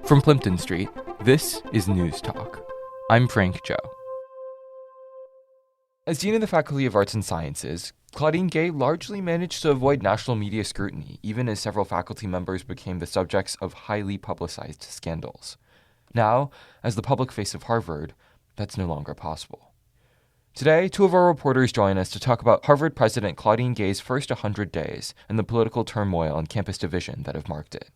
From Plimpton Street, this is Newstalk. I'm Frank Zhou. As Dean of the Faculty of Arts and Sciences, Claudine Gay largely managed to avoid national media scrutiny, even as several faculty members became the subjects of highly publicized scandals. Now, as the public face of Harvard, that's no longer possible. Today, two of our reporters join us to talk about Harvard President Claudine Gay's first 100 days and the political turmoil and campus division that have marked it.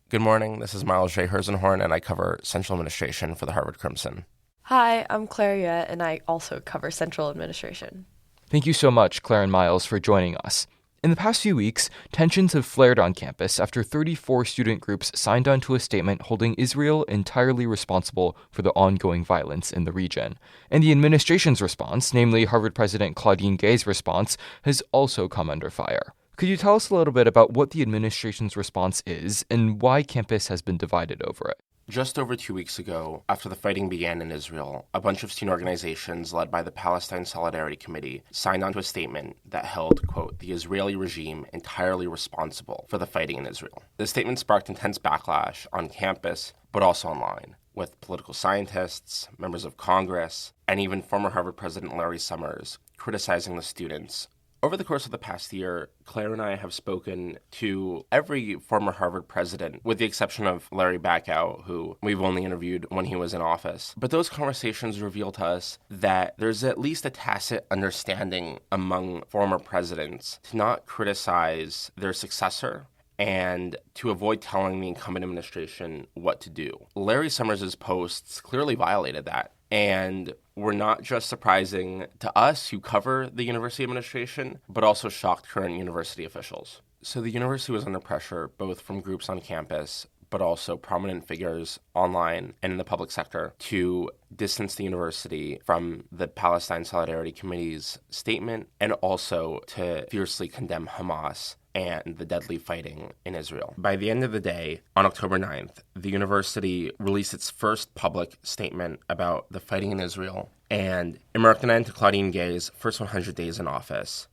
Good morning, this is Miles J. Herszenhorn, and I cover Central Administration for the Harvard Crimson. Hi, I'm Claire Yuan, and I also cover Central Administration. Thank you so much, Claire and Miles, for joining us. In the past few weeks, tensions have flared on campus after 34 student groups signed onto a statement holding Israel entirely responsible for the ongoing violence in the region. And the administration's response, namely Harvard President Claudine Gay's response, has also come under fire. Could you tell us a little bit about what the administration's response is and why campus has been divided over it? Just over 2 weeks ago, after the fighting began in Israel, a bunch of student organizations led by the Palestine Solidarity Committee signed onto a statement that held, quote, the Israeli regime entirely responsible for the fighting in Israel. This statement sparked intense backlash on campus, but also online, with political scientists, members of Congress, and even former Harvard President Larry Summers criticizing the students. Over the course of the past year, Claire and I have spoken to every former Harvard president, with the exception of Larry Bacow, who we've only interviewed when he was in office. But those conversations reveal to us that there's at least a tacit understanding among former presidents to not criticize their successor and to avoid telling the incumbent administration what to do. Larry Summers' posts clearly violated that. And were not just surprising to us who cover the university administration, but also shocked current university officials. So the university was under pressure, both from groups on campus, but also prominent figures online and in the public sector, to distance the university from the Palestine Solidarity Committee's statement and also to fiercely condemn Hamas and the deadly fighting in Israel. By the end of the day, on October 9th, the university released its first public statement about the fighting in Israel, and it marked an end to Claudine Gay's first 100 days in office.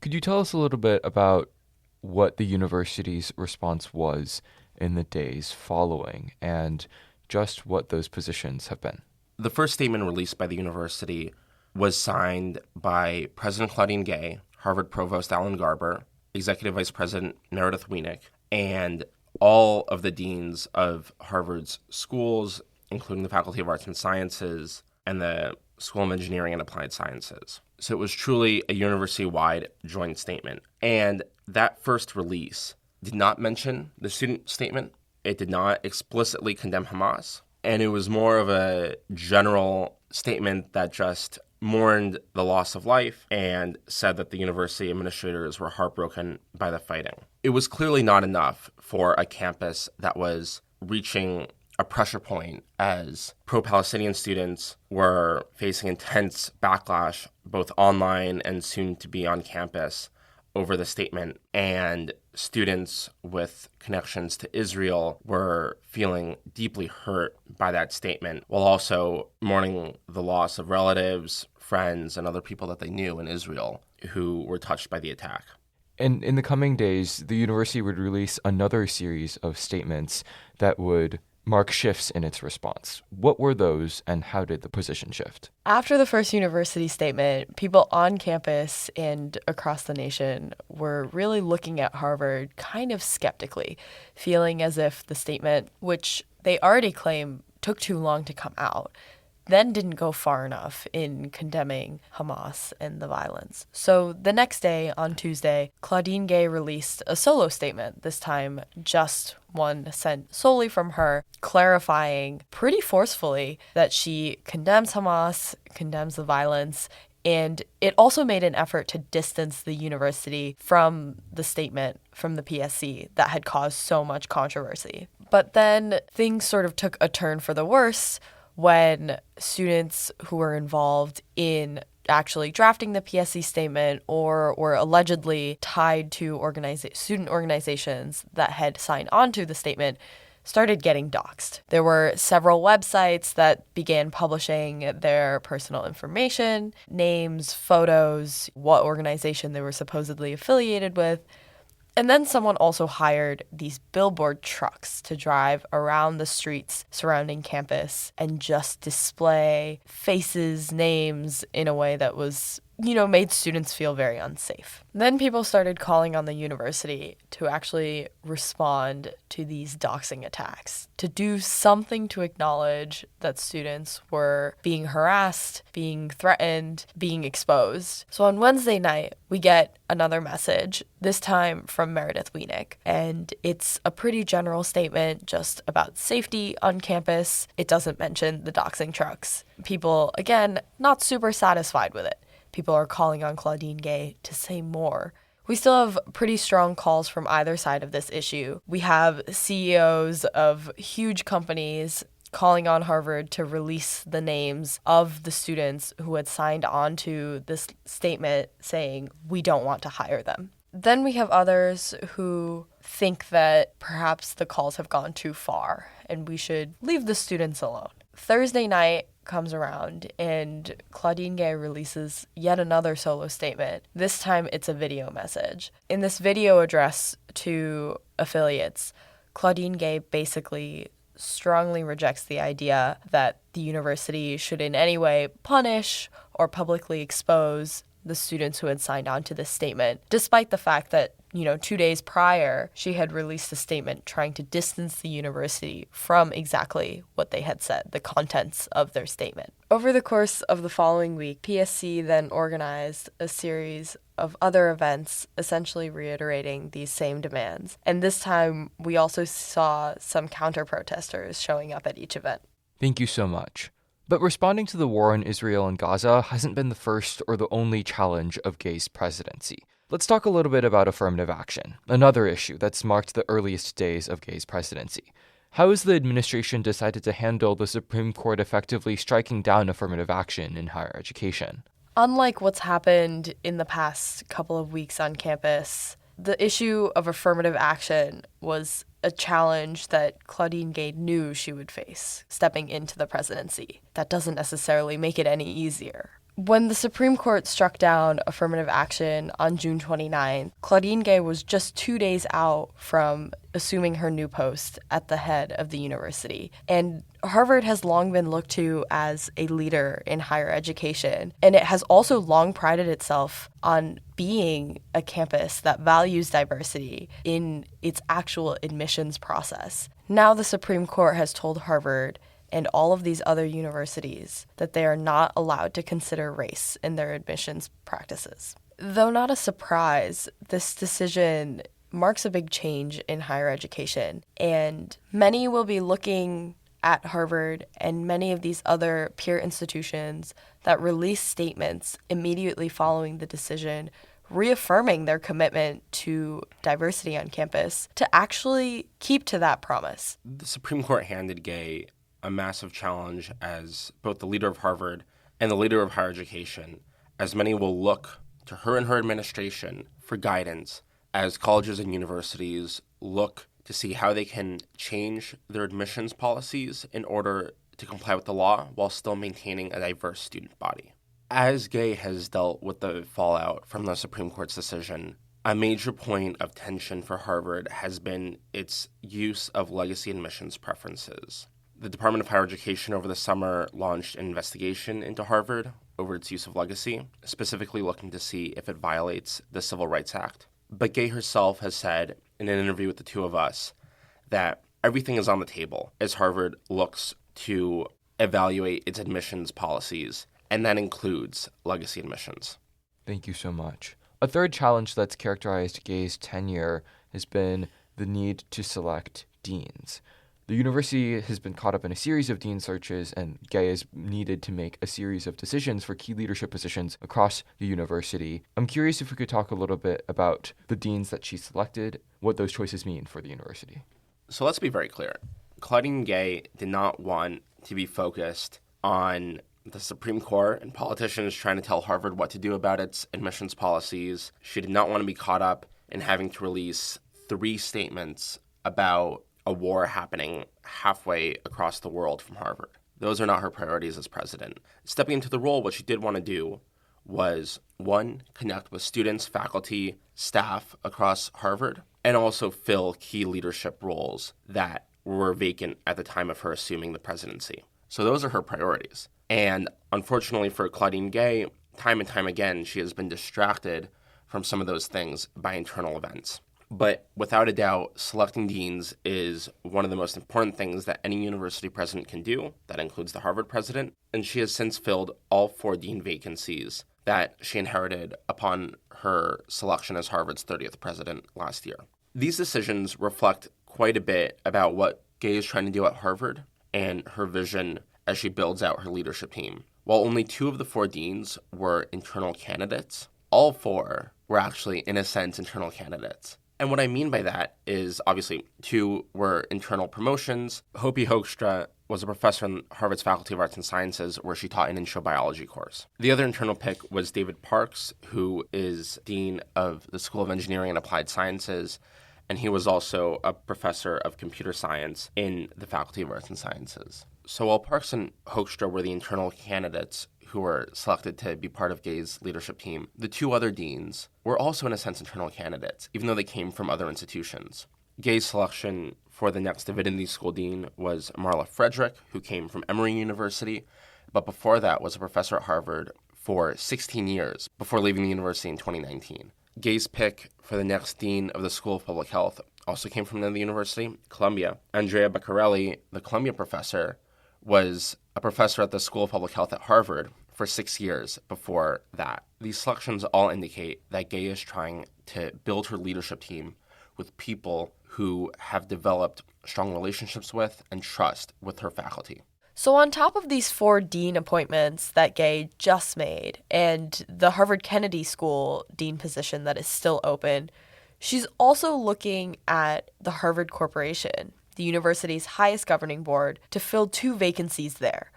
Could you tell us a little bit about what the university's response was in the days following, and just what those positions have been? The first statement released by the university was signed by President Claudine Gay, Harvard Provost Alan Garber, Executive Vice President Meredith Wienick, and all of the deans of Harvard's schools, including the Faculty of Arts and Sciences and the School of Engineering and Applied Sciences. So it was truly a university-wide joint statement. And that first release did not mention the student statement. It did not explicitly condemn Hamas. And it was more of a general statement that just mourned the loss of life and said that the university administrators were heartbroken by the fighting. It was clearly not enough for a campus that was reaching a pressure point as pro-Palestinian students were facing intense backlash, both online and soon to be on campus, over the statement, and students with connections to Israel were feeling deeply hurt by that statement, while also mourning the loss of relatives, friends, and other people that they knew in Israel who were touched by the attack. And in the coming days, the university would release another series of statements that would mark shifts in its response. What were those, and how did the position shift? After the first university statement, people on campus and across the nation were really looking at Harvard kind of skeptically, feeling as if the statement, which they already claim took too long to come out, then didn't go far enough in condemning Hamas and the violence. So the next day, on Tuesday, Claudine Gay released a solo statement, this time just one sent solely from her, clarifying pretty forcefully that she condemns Hamas, condemns the violence, and it also made an effort to distance the university from the statement from the PSC that had caused so much controversy. But then things sort of took a turn for the worse when students who were involved in actually drafting the PSC statement or were allegedly tied to student organizations that had signed on to the statement started getting doxxed. There were several websites that began publishing their personal information, names, photos, what organization they were supposedly affiliated with. And then someone also hired these billboard trucks to drive around the streets surrounding campus and just display faces, names in a way that was, made students feel very unsafe. Then people started calling on the university to actually respond to these doxing attacks, to do something to acknowledge that students were being harassed, being threatened, being exposed. So on Wednesday night, we get another message, this time from Meredith Wienick, and it's a pretty general statement just about safety on campus. It doesn't mention the doxing trucks. People, again, not super satisfied with it. People are calling on Claudine Gay to say more. We still have pretty strong calls from either side of this issue. We have CEOs of huge companies calling on Harvard to release the names of the students who had signed on to this statement saying, we don't want to hire them. Then we have others who think that perhaps the calls have gone too far and we should leave the students alone. Thursday night comes around and Claudine Gay releases yet another solo statement. This time it's a video message. In this video address to affiliates, Claudine Gay basically strongly rejects the idea that the university should in any way punish or publicly expose the students who had signed on to this statement, despite the fact that 2 days prior, she had released a statement trying to distance the university from exactly what they had said, the contents of their statement. Over the course of the following week, PSC then organized a series of other events essentially reiterating these same demands. And this time, we also saw some counter-protesters showing up at each event. Thank you so much. But responding to the war in Israel and Gaza hasn't been the first or the only challenge of Gay's presidency. Let's talk a little bit about affirmative action, another issue that's marked the earliest days of Gay's presidency. How has the administration decided to handle the Supreme Court effectively striking down affirmative action in higher education? Unlike what's happened in the past couple of weeks on campus, the issue of affirmative action was a challenge that Claudine Gay knew she would face stepping into the presidency. That doesn't necessarily make it any easier. When the Supreme Court struck down affirmative action on June 29th, Claudine Gay was just 2 days out from assuming her new post at the head of the university. And Harvard has long been looked to as a leader in higher education, and it has also long prided itself on being a campus that values diversity in its actual admissions process. Now the Supreme Court has told Harvard and all of these other universities that they are not allowed to consider race in their admissions practices. Though not a surprise, this decision marks a big change in higher education, and many will be looking at Harvard and many of these other peer institutions that release statements immediately following the decision, reaffirming their commitment to diversity on campus, to actually keep to that promise. The Supreme Court handed Gay a massive challenge as both the leader of Harvard and the leader of higher education, as many will look to her and her administration for guidance as colleges and universities look to see how they can change their admissions policies in order to comply with the law while still maintaining a diverse student body. As Gay has dealt with the fallout from the Supreme Court's decision, a major point of tension for Harvard has been its use of legacy admissions preferences. The Department of Higher Education over the summer launched an investigation into Harvard over its use of legacy, specifically looking to see if it violates the Civil Rights Act. But Gay herself has said in an interview with the two of us that everything is on the table as Harvard looks to evaluate its admissions policies, and that includes legacy admissions. Thank you so much. A third challenge that's characterized Gay's tenure has been the need to select deans. The university has been caught up in a series of dean searches, and Gay has needed to make a series of decisions for key leadership positions across the university. I'm curious if we could talk a little bit about the deans that she selected, what those choices mean for the university. So let's be very clear. Claudine Gay did not want to be focused on the Supreme Court and politicians trying to tell Harvard what to do about its admissions policies. She did not want to be caught up in having to release 3 statements about a war happening halfway across the world from Harvard. Those are not her priorities as president. Stepping into the role, what she did want to do was, one, connect with students, faculty, staff across Harvard, and also fill key leadership roles that were vacant at the time of her assuming the presidency. So those are her priorities. And unfortunately for Claudine Gay, time and time again, she has been distracted from some of those things by internal events. But without a doubt, selecting deans is one of the most important things that any university president can do. That includes the Harvard president. And she has since filled all 4 dean vacancies that she inherited upon her selection as Harvard's 30th president last year. These decisions reflect quite a bit about what Gay is trying to do at Harvard and her vision as she builds out her leadership team. While only 2 of the 4 deans were internal candidates, all 4 were actually, in a sense, internal candidates. And what I mean by that is, obviously, 2 were internal promotions. Hopi Hoekstra was a professor in Harvard's Faculty of Arts and Sciences, where she taught an intro biology course. The other internal pick was David Parks, who is dean of the School of Engineering and Applied Sciences, and he was also a professor of computer science in the Faculty of Arts and Sciences. So while Parks and Hoekstra were the internal candidates who were selected to be part of Gay's leadership team, the 2 other deans were also, in a sense, internal candidates, even though they came from other institutions. Gay's selection for the next divinity school dean was Marla Frederick, who came from Emory University, but before that was a professor at Harvard for 16 years before leaving the university in 2019. Gay's pick for the next dean of the School of Public Health also came from the university, Columbia. Andrea Beccarelli, the Columbia professor, was a professor at the School of Public Health at Harvard for 6 years before that. These selections all indicate that Gay is trying to build her leadership team with people who have developed strong relationships with and trust with her faculty. So on top of these 4 dean appointments that Gay just made and the Harvard Kennedy School dean position that is still open, she's also looking at the Harvard Corporation, the university's highest governing board, to fill 2 vacancies there.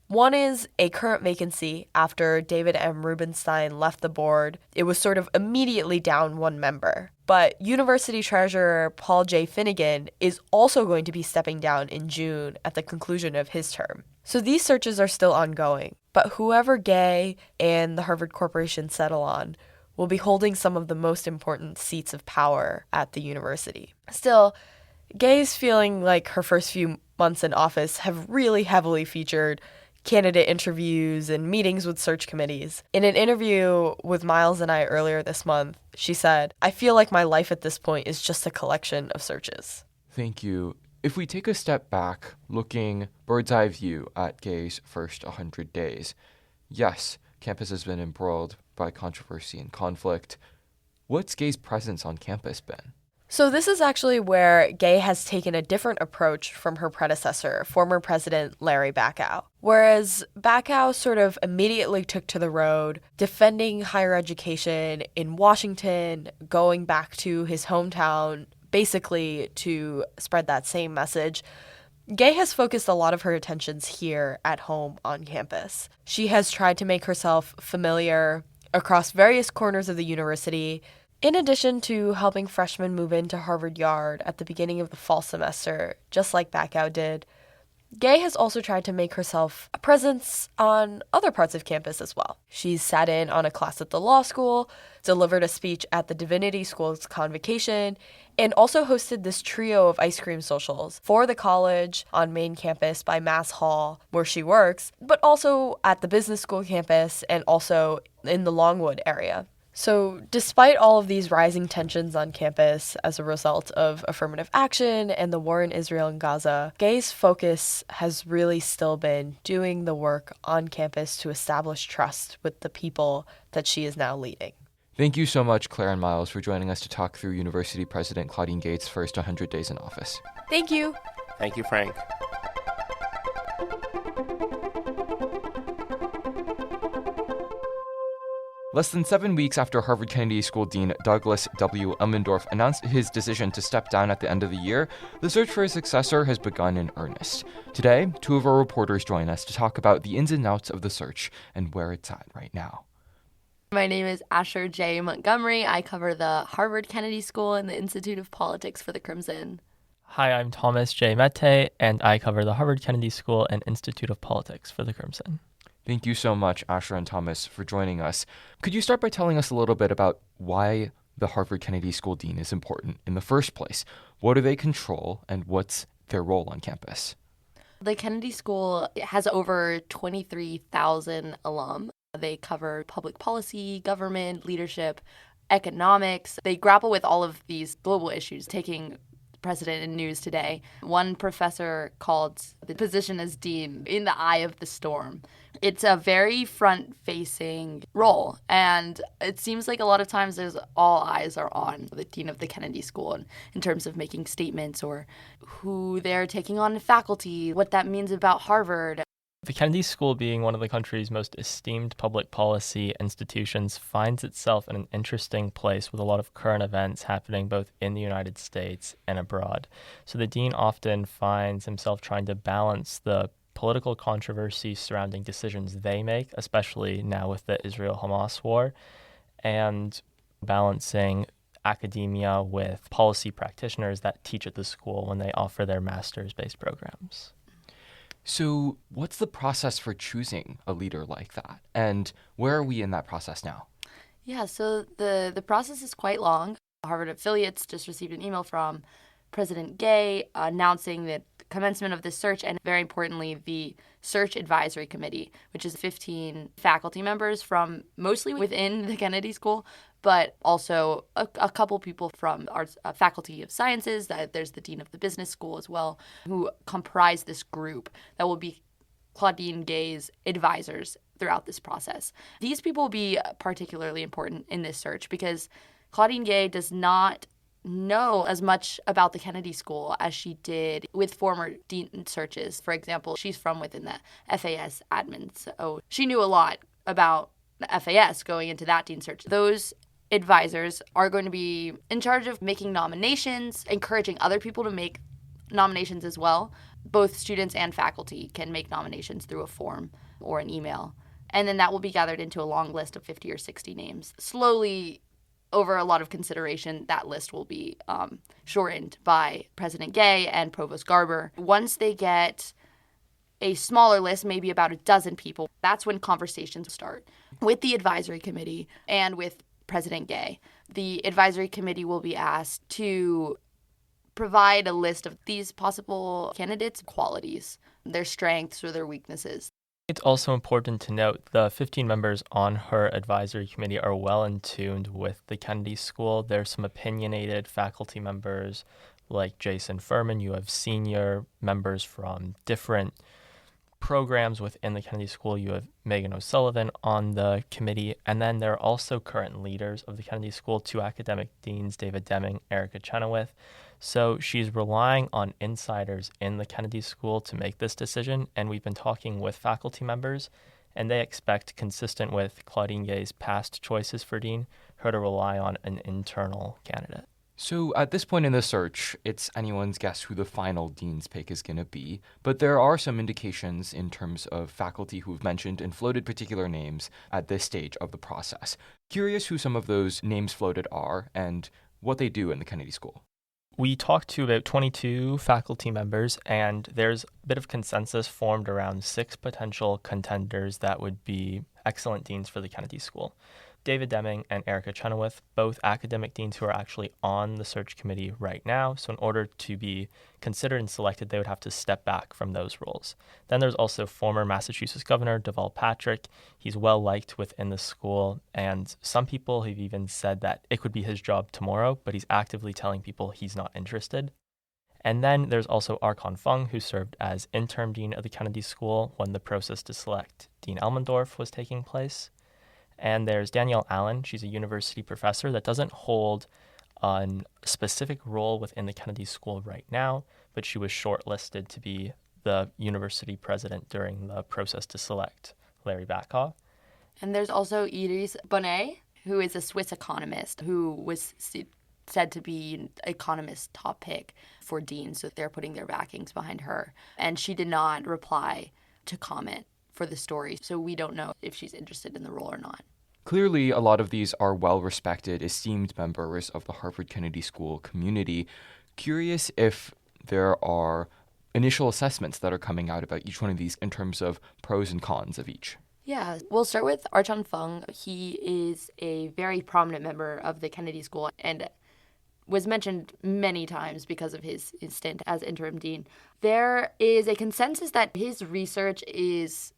One is a current vacancy after David M. Rubenstein left the board. It was sort of immediately down 1 member. But University Treasurer Paul J. Finnegan is also going to be stepping down in June at the conclusion of his term. So these searches are still ongoing. But whoever Gay and the Harvard Corporation settle on will be holding some of the most important seats of power at the university. Still, Gay's feeling like her first few months in office have really heavily featured candidate interviews and meetings with search committees. In an interview with Miles and I earlier this month, she said, "I feel like my life at this point is just a collection of searches." Thank you. If we take a step back, looking bird's eye view at Gay's first 100 days, yes, campus has been embroiled by controversy and conflict. What's Gay's presence on campus been? So this is actually where Gay has taken a different approach from her predecessor, former President Larry Bacow. Whereas Bacow sort of immediately took to the road, defending higher education in Washington, going back to his hometown, basically to spread that same message, Gay has focused a lot of her attentions here at home on campus. She has tried to make herself familiar across various corners of the university, in addition to helping freshmen move into Harvard Yard at the beginning of the fall semester, just like Bacow did. Gay has also tried to make herself a presence on other parts of campus as well. She's sat in on a class at the law school, delivered a speech at the Divinity School's convocation, and also hosted this trio of ice cream socials for the college on main campus by Mass Hall, where she works, but also at the business school campus and also in the Longwood area. So despite all of these rising tensions on campus as a result of affirmative action and the war in Israel and Gaza, Gay's focus has really still been doing the work on campus to establish trust with the people that she is now leading. Thank you so much, Claire and Miles, for joining us to talk through University President Claudine Gay's first 100 days in office. Thank you. Thank you, Frank. Less than 7 weeks after Harvard Kennedy School Dean Douglas W. Elmendorf announced his decision to step down at the end of the year, the search for his successor has begun in earnest. Today, 2 of our reporters join us to talk about the ins and outs of the search and where it's at right now. My name is Asher J. Montgomery. I cover the Harvard Kennedy School and the Institute of Politics for the Crimson. Hi, I'm Thomas J. Mete, and I cover the Harvard Kennedy School and Institute of Politics for the Crimson. Thank you so much, Asher and Thomas, for joining us. Could you start by telling us a little bit about why the Harvard Kennedy School Dean is important in the first place? What do they control, and what's their role on campus? The Kennedy School has over 23,000 alum. They cover public policy, government, leadership, economics. They grapple with all of these global issues, taking precedent in news today. One professor called the position as dean in the eye of the storm. It's a very front-facing role, and it seems like a lot of times all eyes are on the dean of the Kennedy School in terms of making statements or who they're taking on in faculty, what that means about Harvard. The Kennedy School, being one of the country's most esteemed public policy institutions, finds itself in an interesting place with a lot of current events happening both in the United States and abroad. So the dean often finds himself trying to balance the political controversy surrounding decisions they make, especially now with the Israel-Hamas war, and balancing academia with policy practitioners that teach at the school when they offer their master's-based programs. So what's the process for choosing a leader like that? And where are we in that process now? Yeah, so the process is quite long. Harvard affiliates just received an email from President Gay announcing the commencement of this search, and very importantly, the Search Advisory Committee, which is 15 faculty members from mostly within the Kennedy School, but also a couple people from our Faculty of Sciences. There's the Dean of the Business School as well, who comprise this group that will be Claudine Gay's advisors throughout this process. These people will be particularly important in this search because Claudine Gay does not know as much about the Kennedy School as she did with former dean searches. For example, she's from within the FAS admin, so she knew a lot about the FAS going into that dean search. Those advisors are going to be in charge of making nominations, encouraging other people to make nominations as well. Both students and faculty can make nominations through a form or an email. And then that will be gathered into a long list of 50 or 60 names. Slowly, over a lot of consideration, that list will be shortened by President Gay and Provost Garber. Once they get a smaller list, maybe about a dozen people, that's when conversations start with the advisory committee and with President Gay. The advisory committee will be asked to provide a list of these possible candidates' qualities, their strengths or their weaknesses. It's also important to note the 15 members on her advisory committee are well in tune with the Kennedy School. There's some opinionated faculty members like Jason Furman. You have senior members from different programs within the Kennedy School. You have Megan O'Sullivan on the committee. And then there are also current leaders of the Kennedy School, 2 academic deans, David Deming, Erica Chenoweth. So she's relying on insiders in the Kennedy School to make this decision, and we've been talking with faculty members, and they expect, consistent with Claudine Gay's past choices for dean, her to rely on an internal candidate. So at this point in the search, it's anyone's guess who the final dean's pick is going to be, but there are some indications in terms of faculty who've mentioned and floated particular names at this stage of the process. Curious who some of those names floated are and what they do in the Kennedy School. We talked to about 22 faculty members, and there's a bit of consensus formed around 6 potential contenders that would be excellent deans for the Kennedy School. David Deming and Erica Chenoweth, both academic deans who are actually on the search committee right now. So in order to be considered and selected, they would have to step back from those roles. Then there's also former Massachusetts Governor Deval Patrick. He's well liked within the school, and some people have even said that it could be his job tomorrow, but he's actively telling people he's not interested. And then there's also Archon Fung, who served as interim dean of the Kennedy School when the process to select Dean Elmendorf was taking place. And there's Danielle Allen. She's a university professor that doesn't hold a specific role within the Kennedy School right now, but she was shortlisted to be the university president during the process to select Larry Bacow. And there's also Iris Bonnet, who is a Swiss economist who was said to be economist top pick for dean, so they're putting their backings behind her. And she did not reply to comment for the story, so we don't know if she's interested in the role or not. Clearly, a lot of these are well-respected, esteemed members of the Harvard Kennedy School community. Curious if there are initial assessments that are coming out about each one of these in terms of pros and cons of each. Yeah, we'll start with Archon Fung. He is a very prominent member of the Kennedy School and was mentioned many times because of his stint as interim dean. There is a consensus that his research is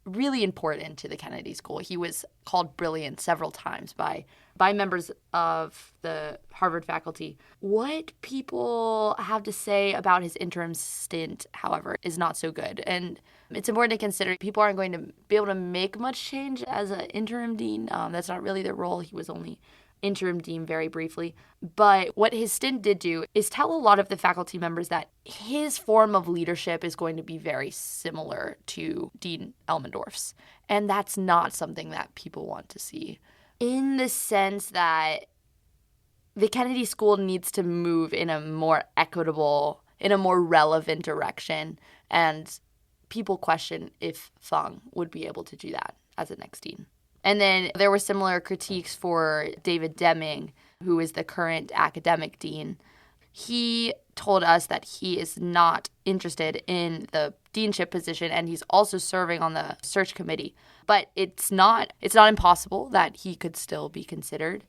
really important to the Kennedy School. He was called brilliant several times by members of the Harvard faculty. What people have to say about his interim stint, however, is not so good. And it's important to consider people aren't going to be able to make much change as an interim dean. That's not really their role. He was only interim dean very briefly. But what his stint did do is tell a lot of the faculty members that his form of leadership is going to be very similar to Dean Elmendorf's. And that's not something that people want to see. In the sense that the Kennedy School needs to move in a more equitable, in a more relevant direction. And people question if Fung would be able to do that as a next dean. And then there were similar critiques for David Deming, who is the current academic dean. He told us that he is not interested in the deanship position, and he's also serving on the search committee. But it's not impossible that he could still be considered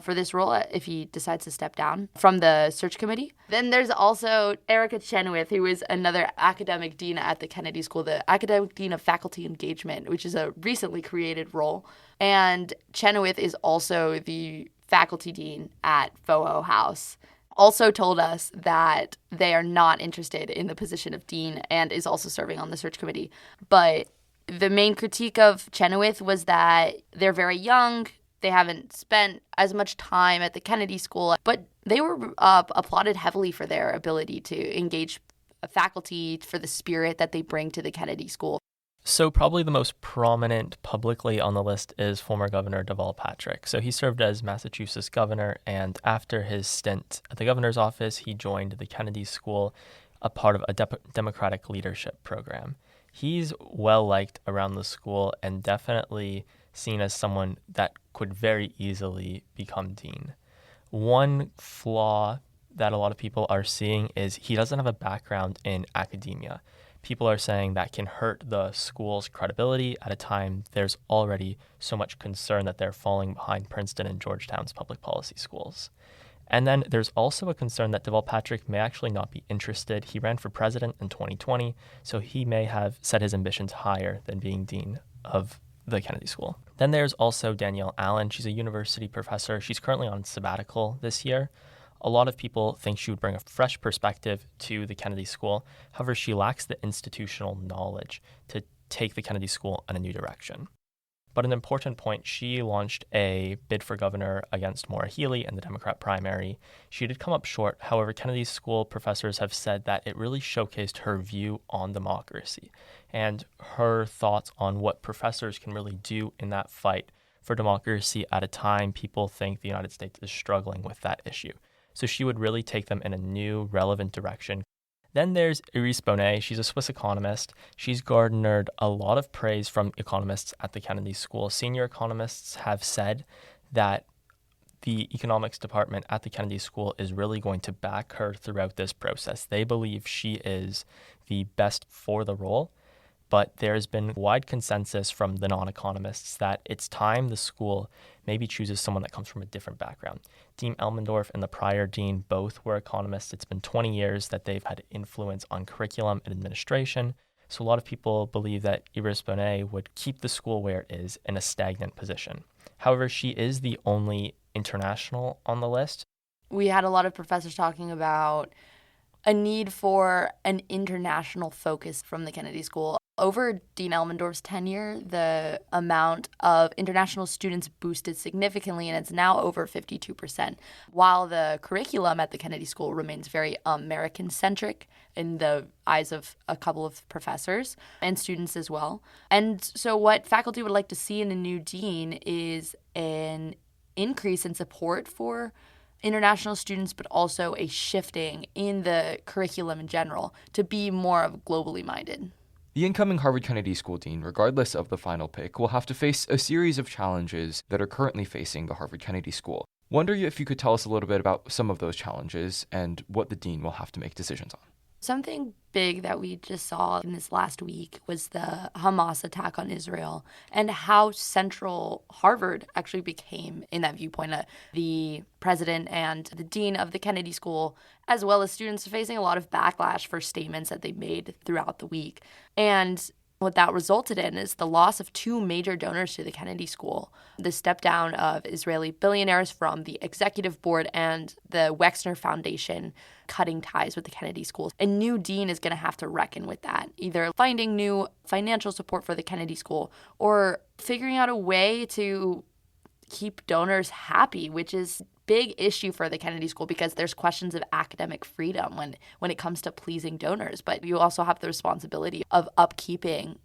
for this role if he decides to step down from the search committee. Then there's also Erica Chenoweth, who is another academic dean at the Kennedy School, the academic dean of faculty engagement, which is a recently created role. And Chenoweth is also the faculty dean at FOO House. Also told us that they are not interested in the position of dean and is also serving on the search committee. But the main critique of Chenoweth was that they're very young. They haven't spent as much time at the Kennedy School, but they were applauded heavily for their ability to engage faculty, for the spirit that they bring to the Kennedy School. So probably the most prominent publicly on the list is former Governor Deval Patrick. So he served as Massachusetts governor, and after his stint at the governor's office, he joined the Kennedy School, a part of a Democratic leadership program. He's well-liked around the school and definitely seen as someone that could very easily become dean. One flaw that a lot of people are seeing is he doesn't have a background in academia. People are saying that can hurt the school's credibility at a time there's already so much concern that they're falling behind Princeton and Georgetown's public policy schools. And then there's also a concern that Deval Patrick may actually not be interested. He ran for president in 2020, so he may have set his ambitions higher than being dean of the Kennedy School. Then there's also Danielle Allen. She's a university professor. She's currently on sabbatical this year. A lot of people think she would bring a fresh perspective to the Kennedy School. However, she lacks the institutional knowledge to take the Kennedy School in a new direction. But an important point, she launched a bid for governor against Maura Healey in the Democrat primary. She did come up short. However, Kennedy School professors have said that it really showcased her view on democracy and her thoughts on what professors can really do in that fight for democracy at a time people think the United States is struggling with that issue. So she would really take them in a new, relevant direction. Then there's Iris Bonet. She's a Swiss economist. She's garnered a lot of praise from economists at the Kennedy School. Senior economists have said that the economics department at the Kennedy School is really going to back her throughout this process. They believe she is the best for the role, but there's been wide consensus from the non-economists that it's time the school maybe chooses someone that comes from a different background. Dean Elmendorf and the prior dean both were economists. It's been 20 years that they've had influence on curriculum and administration. So a lot of people believe that Iris Bonet would keep the school where it is in a stagnant position. However, she is the only international on the list. We had a lot of professors talking about a need for an international focus from the Kennedy School. Over Dean Elmendorf's tenure, the amount of international students boosted significantly, and it's now over 52%, while the curriculum at the Kennedy School remains very American-centric in the eyes of a couple of professors and students as well. And so what faculty would like to see in a new dean is an increase in support for international students, but also a shifting in the curriculum in general to be more of globally minded. The incoming Harvard Kennedy School dean, regardless of the final pick, will have to face a series of challenges that are currently facing the Harvard Kennedy School. Wonder if you could tell us a little bit about some of those challenges and what the dean will have to make decisions on. Something big that we just saw in this last week was the Hamas attack on Israel and how central Harvard actually became in that viewpoint. The president and the dean of the Kennedy School, as well as students facing a lot of backlash for statements that they made throughout the week. And what that resulted in is the loss of two major donors to the Kennedy School, the step down of Israeli billionaires from the executive board and the Wexner Foundation cutting ties with the Kennedy School. A new dean is going to have to reckon with that, either finding new financial support for the Kennedy School or figuring out a way to keep donors happy, which is big issue for the Kennedy School because there's questions of academic freedom when it comes to pleasing donors. But you also have the responsibility of upkeeping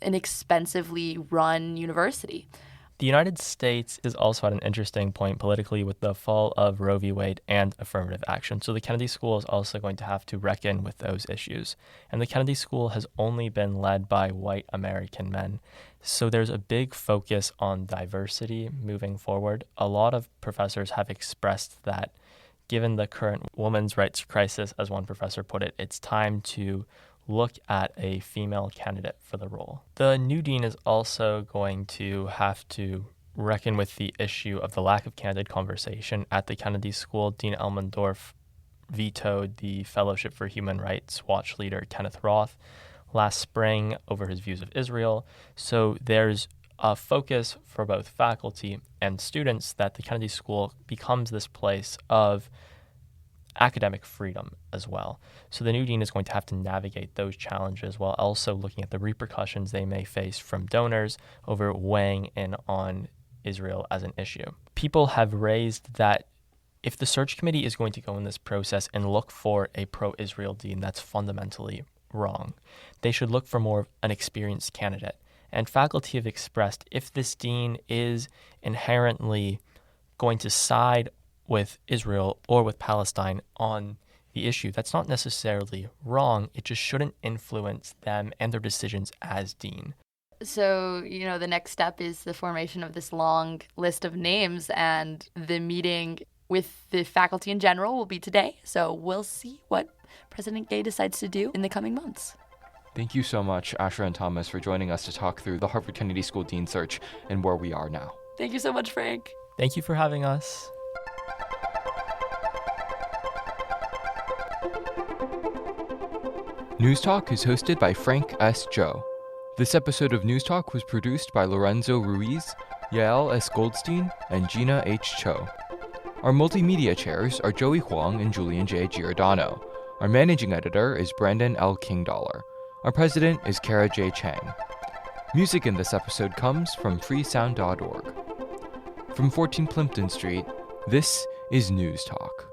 an expensively run university. The United States is also at an interesting point politically with the fall of Roe v. Wade and affirmative action. So the Kennedy School is also going to have to reckon with those issues. And the Kennedy School has only been led by white American men. So there's a big focus on diversity moving forward. A lot of professors have expressed that given the current women's rights crisis, as one professor put it, it's time to look at a female candidate for the role. The new dean is also going to have to reckon with the issue of the lack of candid conversation at the Kennedy School. Dean Elmendorf vetoed the Fellowship for Human Rights Watch leader Kenneth Roth last spring over his views of Israel. So there's a focus for both faculty and students that the Kennedy School becomes this place of academic freedom as well. So the new dean is going to have to navigate those challenges while also looking at the repercussions they may face from donors over weighing in on Israel as an issue. People have raised that if the search committee is going to go in this process and look for a pro-Israel dean, that's fundamentally wrong. They should look for more of an experienced candidate. And faculty have expressed if this dean is inherently going to side with Israel or with Palestine on the issue, that's not necessarily wrong. It just shouldn't influence them and their decisions as dean. So, the next step is the formation of this long list of names, and the meeting with the faculty in general will be today. So we'll see what President Gay decides to do in the coming months. Thank you so much, Asher and Thomas, for joining us to talk through the Harvard Kennedy School Dean search and where we are now. Thank you so much, Frank. Thank you for having us. Newstalk is hosted by Frank S. Zhou. This episode of Newstalk was produced by Lorenzo Ruiz, Yael S. Goldstein, and Gina H. Cho. Our multimedia chairs are Joey Huang and Julian J. Giordano. Our managing editor is Brandon L. Kingdollar. Our president is Kara J. Chang. Music in this episode comes from freesound.org. From 14 Plimpton Street, this is Newstalk.